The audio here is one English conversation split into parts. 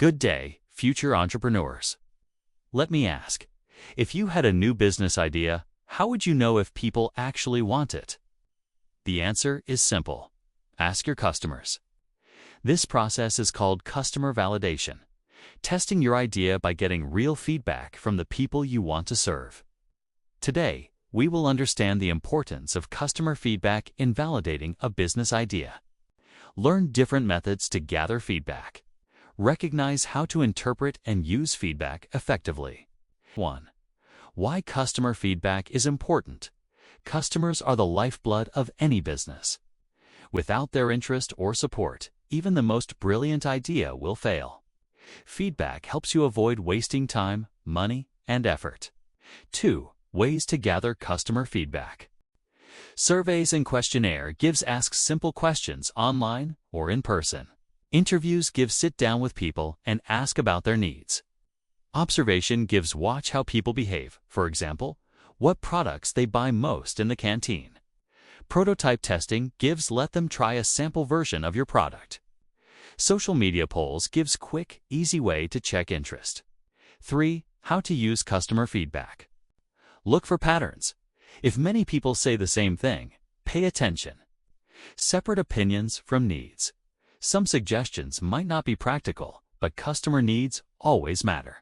Good day, future entrepreneurs. Let me ask, if you had a new business idea, how would you know if people actually want it? The answer is simple. Ask your customers. This process is called customer validation, testing your idea by getting real feedback from the people you want to serve. Today, we will understand the importance of customer feedback in validating a business idea. Learn different methods to gather feedback. Recognize how to interpret and use feedback effectively. 1. Why customer feedback is important. Customers are the lifeblood of any business. Without their interest or support, even the most brilliant idea will fail. Feedback helps you avoid wasting time, money, and effort. 2. Ways to gather customer feedback. Surveys and questionnaire asks simple questions online or in person. Interviews sit down with people and ask about their needs. Observation watch how people behave, for example, what products they buy most in the canteen. Prototype testing let them try a sample version of your product. Social media polls quick, easy way to check interest. 3. How to use customer feedback. Look for patterns. If many people say the same thing, pay attention. Separate opinions from needs. Some suggestions might not be practical, but customer needs always matter.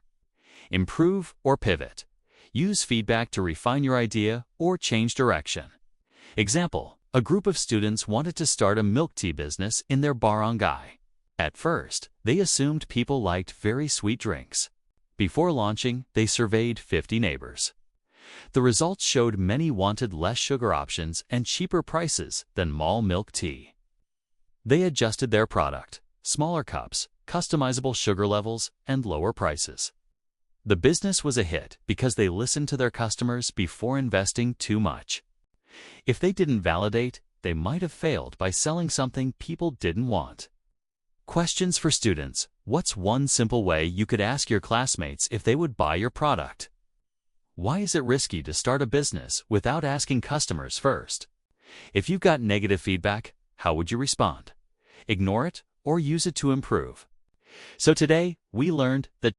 Improve or pivot. Use feedback to refine your idea or change direction. Example, a group of students wanted to start a milk tea business in their barangay. At first, they assumed people liked very sweet drinks. Before launching, they surveyed 50 neighbors. The results showed many wanted less sugar options and cheaper prices than mall milk tea. They adjusted their product, smaller cups, customizable sugar levels, and lower prices. The business was a hit because they listened to their customers before investing too much. If they didn't validate, they might have failed by selling something people didn't want. Questions for students. What's one simple way you could ask your classmates if they would buy your product? Why is it risky to start a business without asking customers first? If you've got negative feedback, how would you respond? Ignore it or use it to improve? So today, we learned that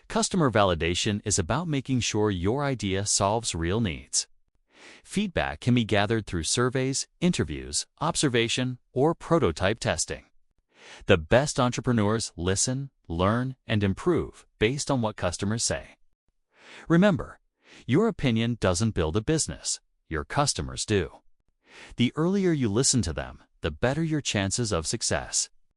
customer validation is about making sure your idea solves real needs. Feedback can be gathered through surveys, interviews, observation, or prototype testing. The best entrepreneurs listen, learn, and improve based on what customers say. Remember, your opinion doesn't build a business. Your customers do. The earlier you listen to them, the better your chances of success.